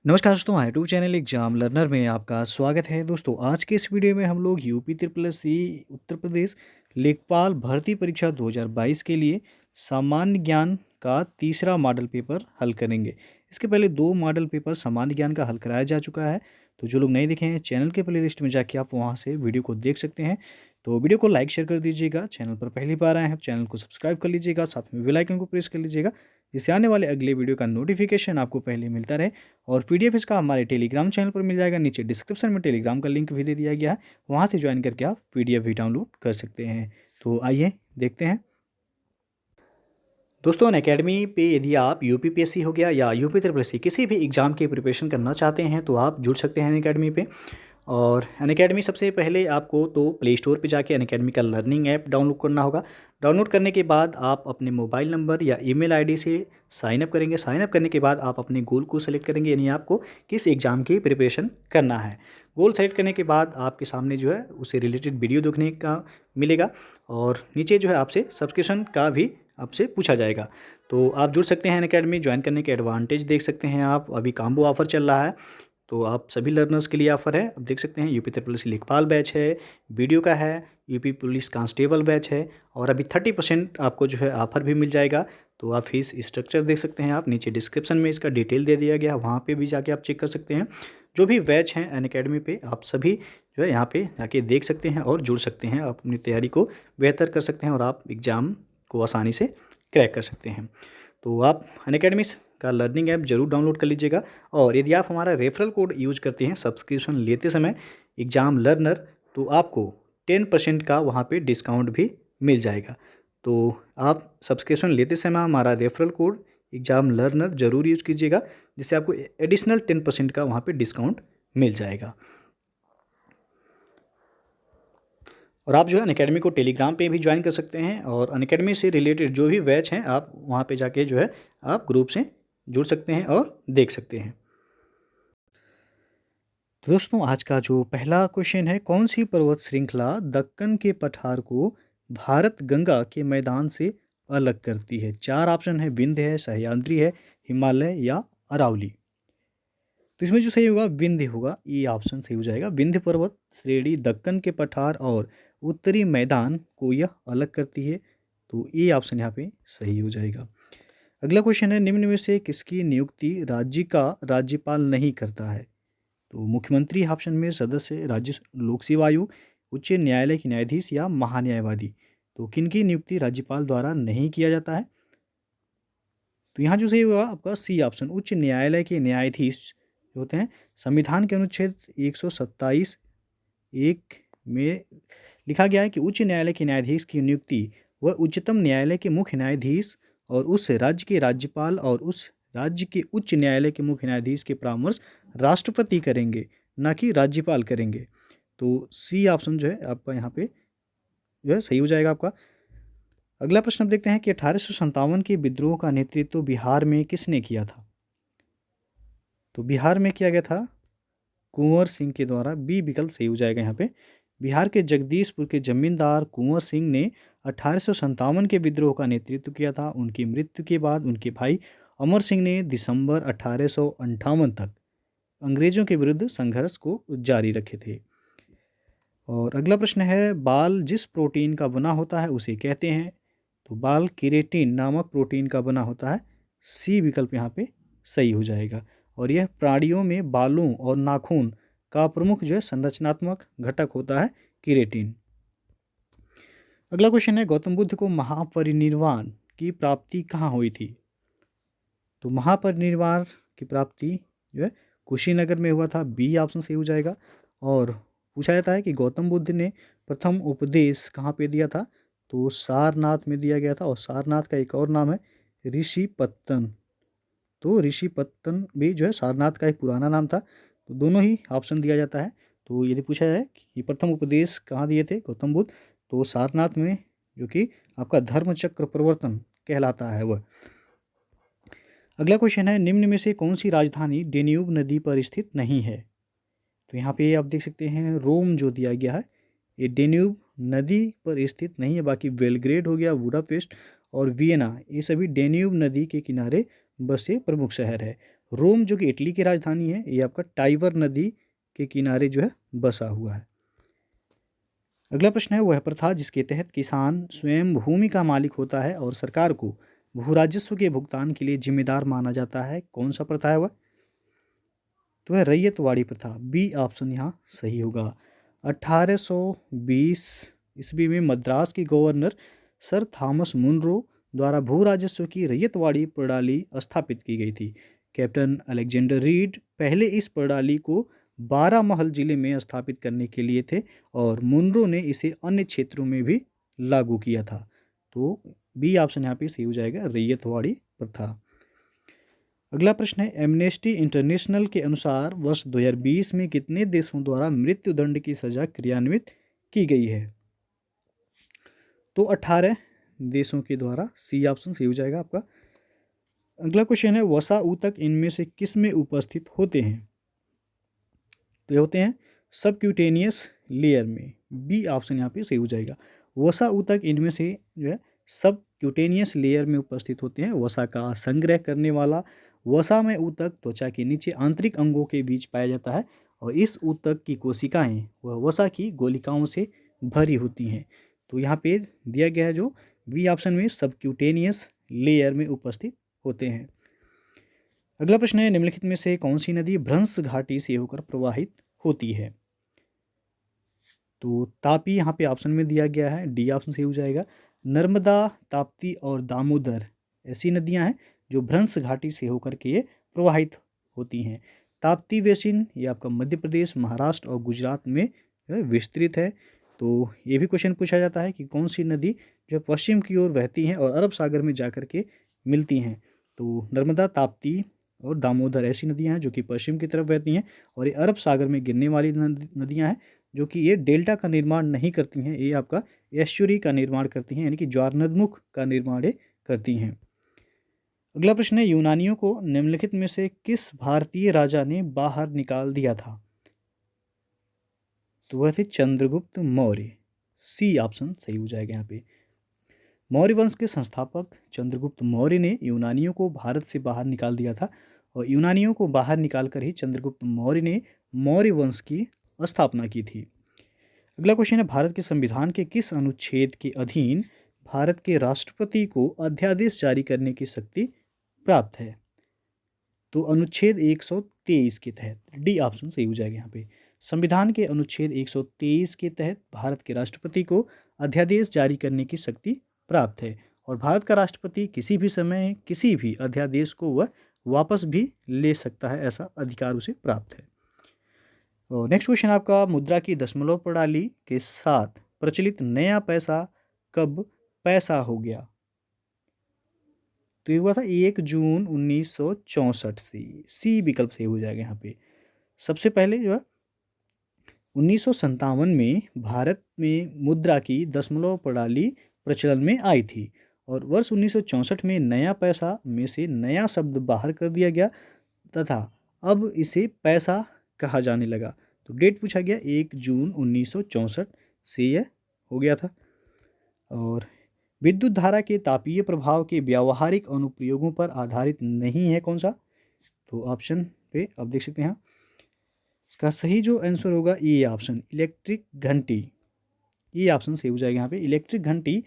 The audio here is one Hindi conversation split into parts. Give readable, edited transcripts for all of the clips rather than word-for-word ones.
नमस्कार दोस्तों, यूट्यूब चैनल एग्जाम लर्नर में आपका स्वागत है। दोस्तों, आज के इस वीडियो में हम लोग UP triple S C Uttar Pradesh लेखपाल भर्ती परीक्षा 2022 के लिए सामान्य ज्ञान का तीसरा मॉडल पेपर हल करेंगे। इसके पहले दो मॉडल पेपर सामान्य ज्ञान का हल कराया जा चुका है। तो जो लोग नहीं देखे हैं, चैनल के प्लेलिस्ट में जाके आप वहाँ से वीडियो को देख सकते हैं। तो वीडियो को लाइक शेयर कर दीजिएगा। चैनल पर पहली बार आए हैं, चैनल को सब्सक्राइब कर लीजिएगा, साथ में बेल आइकन को प्रेस कर लीजिएगा, जिससे आने वाले अगले वीडियो का नोटिफिकेशन आपको पहले मिलता रहे। और पीडीएफ इसका हमारे टेलीग्राम चैनल पर मिल जाएगा। नीचे डिस्क्रिप्शन में टेलीग्राम का लिंक भी दे दिया गया है, वहाँ से ज्वाइन करके आप पीडीएफ भी डाउनलोड कर सकते हैं। तो आइए देखते हैं। दोस्तों, अनअकैडमी पे यदि आप यूपीपीएससी हो गया या यूपी ट्रिपल एस सी किसी भी एग्ज़ाम की प्रिपरेशन करना चाहते हैं तो आप जुड़ सकते हैं अनअकैडमी पे। और अनअकैडमी सबसे पहले आपको तो प्ले स्टोर पे जाके अनअकैडमी का लर्निंग ऐप डाउनलोड करना होगा। डाउनलोड करने के बाद आप अपने मोबाइल नंबर या ईमेल आईडी से साइन अप करेंगे। साइन अप करने के बाद आप अपने गोल को सेलेक्ट करेंगे, यानी आपको किस एग्ज़ाम की प्रिपरेशन करना है। गोल सेलेक्ट करने के बाद आपके सामने जो है उससे रिलेटेड वीडियो देखने का मिलेगा, और नीचे जो है आपसे सब्सक्रिप्शन का भी आपसे पूछा जाएगा। तो आप जुड़ सकते हैं अनअकैडमी। ज्वाइन करने के एडवांटेज देख सकते हैं आप, अभी कॉम्बो ऑफर चल रहा है, तो आप सभी लर्नर्स के लिए ऑफर है। अब देख सकते हैं यूपी ट्रिपल एस लेखपाल बैच है, वीडियो का है, यूपी पुलिस कांस्टेबल बैच है, और अभी 30% आपको जो है ऑफर भी मिल जाएगा। तो आप फीस स्ट्रक्चर देख सकते हैं आप, नीचे डिस्क्रिप्शन में इसका डिटेल दे दिया गया है, वहाँ पे भी जाके आप चेक कर सकते हैं। जो भी बैच हैं अनअकैडमी पे, आप सभी जो है यहाँ पे जाके देख सकते हैं और जुड़ सकते हैं। आप अपनी तैयारी को बेहतर कर सकते हैं और आप एग्ज़ाम को आसानी से क्रैक कर सकते हैं। तो आप अनअकैडमी का लर्निंग ऐप जरूर डाउनलोड कर लीजिएगा। और यदि आप हमारा रेफरल कोड यूज करते हैं सब्सक्रिप्शन लेते समय एग्ज़ाम लर्नर, तो आपको 10% का वहाँ पे डिस्काउंट भी मिल जाएगा। तो आप सब्सक्रिप्शन लेते समय हमारा रेफरल कोड एग्ज़ाम लर्नर ज़रूर यूज कीजिएगा, जिससे आपको एडिशनल 10% का वहाँ पे डिस्काउंट मिल जाएगा। और आप जो है अनअकैडमी को टेलीग्राम पे भी ज्वाइन कर सकते हैं, और अनअकैडमी से रिलेटेड जो भी बैच हैं आप वहाँ पे जाके जो है आप ग्रुप से जुड़ सकते हैं और देख सकते हैं। तो दोस्तों, आज का जो पहला क्वेश्चन है, कौन सी पर्वत श्रृंखला दक्कन के पठार को भारत गंगा के मैदान से अलग करती है? चार ऑप्शन है, विंध्य है, सह्याद्री है, हिमालय या अरावली। तो इसमें जो सही होगा विंध्य होगा, ये ऑप्शन सही हो जाएगा। विंध्य पर्वत श्रेणी दक्कन के पठार और उत्तरी मैदान को यह अलग करती है, तो ये ऑप्शन यहाँ पे सही हो जाएगा। अगला क्वेश्चन है, निम्न में से किसकी नियुक्ति राज्य का राज्यपाल नहीं करता है? तो मुख्यमंत्री ऑप्शन में, सदस्य राज्य लोक सेवा आयोग, उच्च न्यायालय के न्यायाधीश या महान्यायवादी। तो किनकी नियुक्ति राज्यपाल द्वारा नहीं किया जाता है? तो यहाँ जो सही होगा आपका सी ऑप्शन, उच्च न्यायालय के न्यायाधीश जो होते हैं। संविधान के अनुच्छेद 127 एक में लिखा गया है कि उच्च न्यायालय के न्यायाधीश की नियुक्ति वह उच्चतम न्यायालय के मुख्य न्यायाधीश और उस राज्य के राज्यपाल और उस राज्य के उच्च न्यायालय के मुख्य न्यायाधीश के परामर्श राष्ट्रपति करेंगे, न कि राज्यपाल करेंगे। तो सी ऑप्शन जो है आपका यहाँ पे जो है सही हो जाएगा आपका। अगला प्रश्न आप देखते हैं कि 1857 के विद्रोह का नेतृत्व बिहार में किसने किया था? तो बिहार में किया गया था कुंवर सिंह के द्वारा। बी विकल्प सही हो जाएगा यहाँ पे। बिहार के जगदीशपुर के जमींदार कुंवर सिंह ने 1857 के विद्रोह का नेतृत्व किया था। उनकी मृत्यु के बाद उनके भाई अमर सिंह ने दिसंबर 1858 तक अंग्रेजों के विरुद्ध संघर्ष को जारी रखे थे। और अगला प्रश्न है, बाल जिस प्रोटीन का बना होता है उसे कहते हैं? तो बाल केरेटिन नामक प्रोटीन का बना होता है। सी विकल्प यहाँ पे सही हो जाएगा। और यह प्राणियों में बालों और नाखून का प्रमुख जो है संरचनात्मक घटक होता है केरेटिन। अगला क्वेश्चन है, गौतम बुद्ध को महापरिनिर्वाण की प्राप्ति कहाँ हुई थी? तो महापरिनिर्वाण की प्राप्ति जो है कुशीनगर में हुआ था। बी ऑप्शन सही हो जाएगा। और पूछा जाता है कि गौतम बुद्ध ने प्रथम उपदेश कहाँ पे दिया था? तो सारनाथ में दिया गया था। और सारनाथ का एक और नाम है ऋषिपत्तन। तो ऋषिपत्तन भी जो है सारनाथ का एक पुराना नाम था। तो दोनों ही ऑप्शन दिया जाता है। तो यदि पूछा जाए कि प्रथम उपदेश कहाँ दिए थे गौतम बुद्ध, तो सारनाथ में, जो कि आपका धर्मचक्र प्रवर्तन कहलाता है वह। अगला क्वेश्चन है, निम्न में से कौन सी राजधानी डेन्यूब नदी पर स्थित नहीं है? तो यहाँ पे आप देख सकते हैं रोम जो दिया गया है, ये डेन्यूब नदी पर स्थित नहीं है। बाकी बेलग्रेड हो गया, बुडापेस्ट और वियना, ये सभी डेन्यूब नदी के किनारे बसे प्रमुख शहर है। रोम जो कि इटली की राजधानी है, ये आपका टाइबर नदी के किनारे जो है बसा हुआ है। अगला प्रश्न है, वह प्रथा जिसके तहत किसान स्वयं भूमि का मालिक होता है और सरकार को भू राजस्व के भुगतान के लिए जिम्मेदार माना जाता है, कौन सा प्रथा है वह? तो है रैयतवाड़ी प्रथा। बी ऑप्शन यहाँ सही होगा। 1820 ईस्वी में मद्रास के गवर्नर सर थॉमस मुनरो द्वारा भू राजस्व की रैयतवाड़ी प्रणाली स्थापित की गई थी। कैप्टन अलेक्जेंडर रीड पहले इस प्रणाली को बारामहल जिले में स्थापित करने के लिए थे और मुनरो ने इसे अन्य क्षेत्रों में भी लागू किया था। तो बी ऑप्शन यहाँ पे सही हो जाएगा, रैयतवाड़ी प्रथा। अगला प्रश्न है, एमनेस्टी इंटरनेशनल के अनुसार वर्ष 2020 में कितने देशों द्वारा मृत्युदंड की सजा क्रियान्वित की गई है? तो 18 देशों के द्वारा। सी ऑप्शन सही हो जाएगा आपका। अगला क्वेश्चन है, वसा ऊतक इनमें से किस में उपस्थित होते हैं? तो ये होते हैं सबक्यूटेनियस लेयर में। बी ऑप्शन यहाँ पे सही हो जाएगा। वसा ऊतक इनमें से जो है सबक्यूटेनियस लेयर में उपस्थित होते हैं। वसा का संग्रह करने वाला वसा में ऊतक त्वचा के नीचे आंतरिक अंगों के बीच पाया जाता है और इस ऊतक की कोशिकाएं वह वसा की गोलिकाओं से भरी होती हैं। तो यहाँ पे दिया गया है जो बी ऑप्शन में सबक्यूटेनियस लेयर में उपस्थित होते हैं। अगला प्रश्न है, निम्नलिखित में से कौन सी नदी भ्रंश घाटी से होकर प्रवाहित होती है? तो तापी यहाँ पे ऑप्शन में दिया गया है, डी ऑप्शन सही हो जाएगा। नर्मदा, ताप्ती और दामोदर ऐसी नदियाँ हैं जो भ्रंश घाटी से होकर के ये प्रवाहित होती हैं। ताप्ती बेसिन ये आपका मध्य प्रदेश, महाराष्ट्र और गुजरात में विस्तृत है। तो ये भी क्वेश्चन पूछा जाता है कि कौन सी नदी जो पश्चिम की ओर बहती हैं और अरब सागर में जाकर के मिलती हैं? तो नर्मदा, ताप्ती और दामोदर ऐसी नदियाँ हैं जो कि पश्चिम की तरफ बहती हैं और ये अरब सागर में गिरने वाली नदियाँ हैं जो कि ये डेल्टा का निर्माण नहीं करती हैं, ये आपका एस्चुरी का निर्माण करती हैं, यानी कि ज्वारनदमुख का निर्माण ये करती हैं। अगला प्रश्न है, यूनानियों को निम्नलिखित में से किस भारतीय राजा ने बाहर निकाल दिया था? तो वह थे चंद्रगुप्त मौर्य। सी ऑप्शन सही हो जाएगा यहाँ पे। मौर्य वंश के संस्थापक चंद्रगुप्त मौर्य ने यूनानियों को भारत से बाहर निकाल दिया था और यूनानियों को बाहर निकालकर ही चंद्रगुप्त मौर्य ने मौर्य वंश की स्थापना की थी। अगला क्वेश्चन है, भारत के संविधान के किस अनुच्छेद के अधीन भारत के राष्ट्रपति को अध्यादेश जारी करने की शक्ति प्राप्त है? तो अनुच्छेद 123 के तहत। डी ऑप्शन सही हो जाएगा यहाँ पे। संविधान के अनुच्छेद 123 के तहत भारत के राष्ट्रपति को अध्यादेश जारी करने की शक्ति प्राप्त है और भारत का राष्ट्रपति किसी भी समय किसी भी अध्यादेश को वह वापस भी ले सकता है, ऐसा अधिकार उसे प्राप्त है। और नेक्स्ट क्वेश्चन आपका, मुद्रा की दशमलव प्रणाली के साथ प्रचलित नया पैसा कब पैसा हो गया? तो ये हुआ था 1 जून 1964 से। सी विकल्प सही हो जाएगा यहाँ पे। सबसे पहले जो है 1957 में भारत में मुद्रा की दशमलव प्रणाली प्रचलन में आई थी और वर्ष 1964 में नया पैसा में से नया शब्द बाहर कर दिया गया तथा अब इसे पैसा कहा जाने लगा। तो डेट पूछा गया 1 जून 1964 से यह हो गया था। और विद्युत धारा के तापीय प्रभाव के व्यावहारिक अनुप्रयोगों पर आधारित नहीं है, कौन सा? तो ऑप्शन पे आप देख सकते हैं, इसका सही जो आंसर होगा ये ऑप्शन, इलेक्ट्रिक घंटी। ये ऑप्शन सही हो जाएगा यहाँ पे। इलेक्ट्रिक घंटी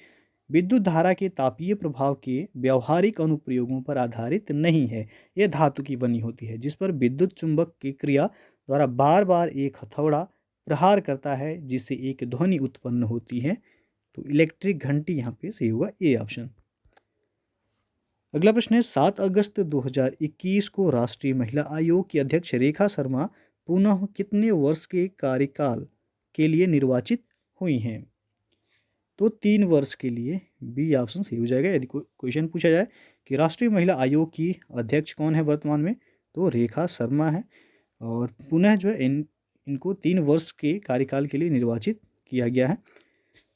विद्युत धारा के तापीय प्रभाव के व्यावहारिक अनुप्रयोगों पर आधारित नहीं है। यह धातु की बनी होती है जिस पर विद्युत चुंबक की क्रिया द्वारा बार बार एक हथौड़ा प्रहार करता है जिससे एक ध्वनि उत्पन्न होती है। तो इलेक्ट्रिक घंटी यहाँ पे सही होगा ए ऑप्शन। अगला प्रश्न है, 7 अगस्त 2021 को राष्ट्रीय महिला आयोग की अध्यक्ष रेखा शर्मा पुनः कितने वर्ष के कार्यकाल के लिए निर्वाचित हुई हैं? तो 3 वर्ष के लिए। बी ऑप्शन सही हो जाएगा। यदि क्वेश्चन पूछा जाए कि राष्ट्रीय महिला आयोग की अध्यक्ष कौन है वर्तमान में, तो रेखा शर्मा है और पुनः जो है इनको 3 वर्ष के कार्यकाल के लिए निर्वाचित किया गया है।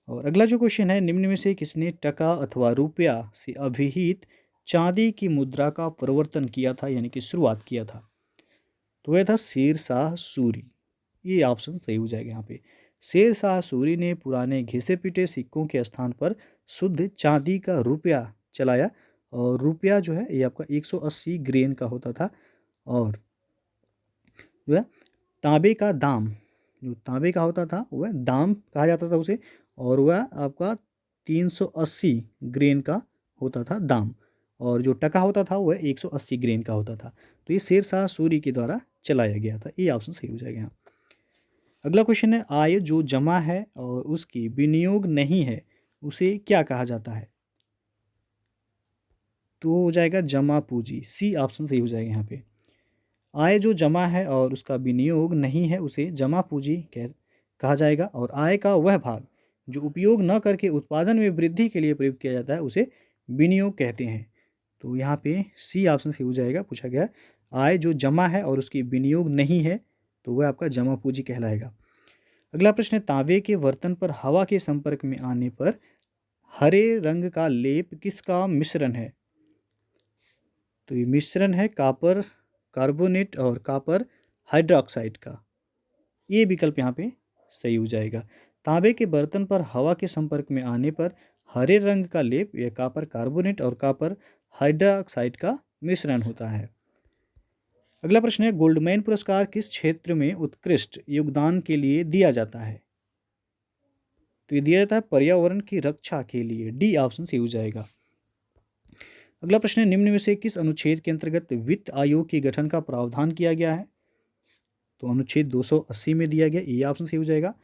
और अगला जो क्वेश्चन है, निम्न में से किसने टका अथवा रुपया से अभिहित चांदी की मुद्रा का प्रवर्तन किया था, यानी कि शुरुआत किया था? तो वह था शेर शाह सूरी। ये ऑप्शन सही हो जाएगा यहाँ पे। शेर शाह सूरी ने पुराने घिसे पिटे सिक्कों के स्थान पर शुद्ध चांदी का रुपया चलाया और रुपया जो है ये आपका 180 ग्रेन का होता था और जो है तांबे का दाम, जो तांबे का होता था वह दाम कहा जाता था उसे, और वह आपका 380 ग्रेन का होता था दाम, और जो टका होता था वह 180 ग्रेन का होता था। तो ये शेरशाह सूरी के द्वारा चलाया गया था। ये ऑप्शन सही हो जाएगा यहाँ। अगला क्वेश्चन है, आय जो जमा है और उसकी विनियोग नहीं है उसे क्या कहा जाता है? तो हो जाएगा जमा पूंजी। सी ऑप्शन सही हो जाएगा यहाँ पे। आय जो जमा है और उसका विनियोग नहीं है उसे जमा पूंजी कहा जाएगा, और आय का वह भाग जो उपयोग न करके उत्पादन में वृद्धि के लिए प्रयुक्त किया जाता है उसे विनियोग कहते हैं। तो यहाँ पे सी ऑप्शन सही हो जाएगा। पूछा गया आय जो जमा है और उसकी विनियोग नहीं है तो वह आपका जमा पूंजी कहलाएगा। अगला प्रश्न है, तांबे के बर्तन पर हवा के संपर्क में आने पर हरे रंग का लेप किसका मिश्रण है? तो ये मिश्रण है कॉपर कार्बोनेट और कॉपर हाइड्रोक्साइड का। ये विकल्प यहाँ पे सही हो जाएगा। तांबे के बर्तन पर हवा के संपर्क में आने पर हरे रंग का लेप यह कॉपर कार्बोनेट और कॉपर हाइड्रोक्साइड का मिश्रण होता है। अगला प्रश्न है, गोल्डमैन पुरस्कार किस क्षेत्र में उत्कृष्ट योगदान के लिए दिया जाता है? तो ये दिया जाता है पर्यावरण की रक्षा के लिए। डी ऑप्शन सही हो जाएगा। अगला प्रश्न है, निम्न में से किस अनुच्छेद के अंतर्गत वित्त आयोग के गठन का प्रावधान किया गया है? तो अनुच्छेद 280 में दिया गया। ये ऑप्शन सही हो जाएगा।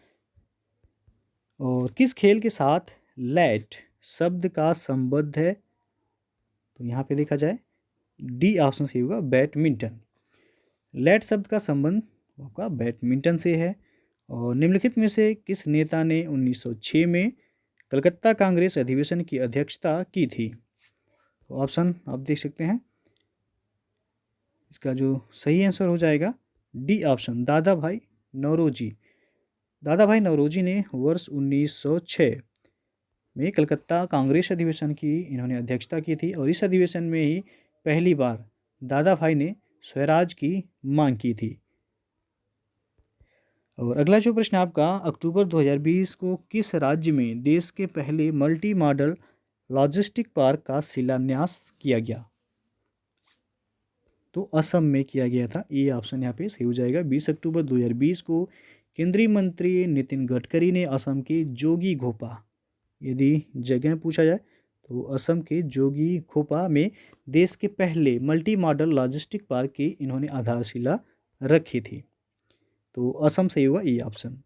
और किस खेल के साथ लैट शब्द का संबंध है? तो यहाँ पे देखा जाए डी ऑप्शन सही होगा, बैडमिंटन। लैट शब्द का संबंध आपका बैडमिंटन से है। और निम्नलिखित में से किस नेता ने 1906 में कलकत्ता कांग्रेस अधिवेशन की अध्यक्षता की थी? तो ऑप्शन आप देख सकते हैं। इसका जो सही आंसर हो जाएगा डी ऑप्शन, दादा भाई नौरोजी। दादा भाई नौरोजी ने वर्ष 1906 में कलकत्ता कांग्रेस अधिवेशन की इन्होंने अध्यक्षता की थी, और इस अधिवेशन में ही पहली बार दादा भाई ने स्वराज की मांग की थी। और अगला जो प्रश्न आपका, अक्टूबर 2020 को किस राज्य में देश के पहले मल्टी मॉडल लॉजिस्टिक पार्क का शिलान्यास किया गया? तो असम में किया गया था। ये ऑप्शन यहाँ पे सही हो जाएगा। 20 अक्टूबर 2020 को केंद्रीय मंत्री नितिन गडकरी ने असम के जोगी घोपा, यदि जगह पूछा जाए तो असम के जोगी घोपा में देश के पहले मल्टी मॉडल लॉजिस्टिक पार्क की इन्होंने आधारशिला रखी थी। तो असम सही होगा ये ऑप्शन।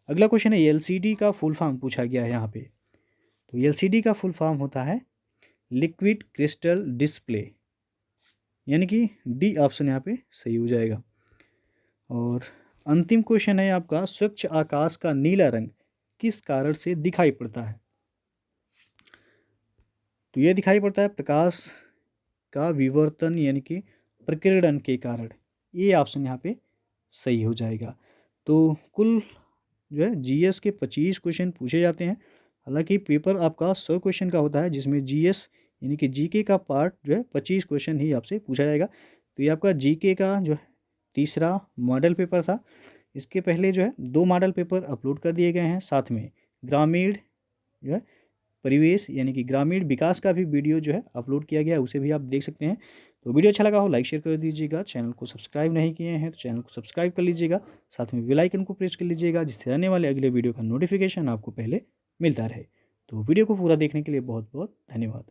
अगला क्वेश्चन है, एलसीडी का फुल फॉर्म पूछा गया है यहाँ पे। तो एलसीडी का फुल फॉर्म होता है लिक्विड क्रिस्टल डिस्प्ले, यानी कि डी ऑप्शन यहाँ पे सही हो जाएगा। और अंतिम क्वेश्चन है आपका, स्वच्छ आकाश का नीला रंग किस कारण से दिखाई पड़ता है? तो यह दिखाई पड़ता है प्रकाश का विवर्तन यानी कि प्रकीर्णन के कारण। ये ऑप्शन यहाँ पे सही हो जाएगा। तो कुल जो है जीएस के 25 क्वेश्चन पूछे जाते हैं। हालांकि पेपर आपका 100 क्वेश्चन का होता है, जिसमें जीएस यानी कि जीके का पार्ट जो है 25 क्वेश्चन ही आपसे पूछा जाएगा। तो ये आपका जीके का जो है तीसरा मॉडल पेपर था। इसके पहले जो है 2 मॉडल पेपर अपलोड कर दिए गए हैं, साथ में ग्रामीण जो है परिवेश यानी कि ग्रामीण विकास का भी वीडियो जो है अपलोड किया गया है, उसे भी आप देख सकते हैं। तो वीडियो अच्छा लगा हो लाइक शेयर कर दीजिएगा। चैनल को सब्सक्राइब नहीं किए हैं तो चैनल को सब्सक्राइब कर लीजिएगा, साथ में बेल आइकन को प्रेस कर लीजिएगा, जिससे आने वाले अगले वीडियो का नोटिफिकेशन आपको पहले मिलता रहे। तो वीडियो को पूरा देखने के लिए बहुत बहुत धन्यवाद।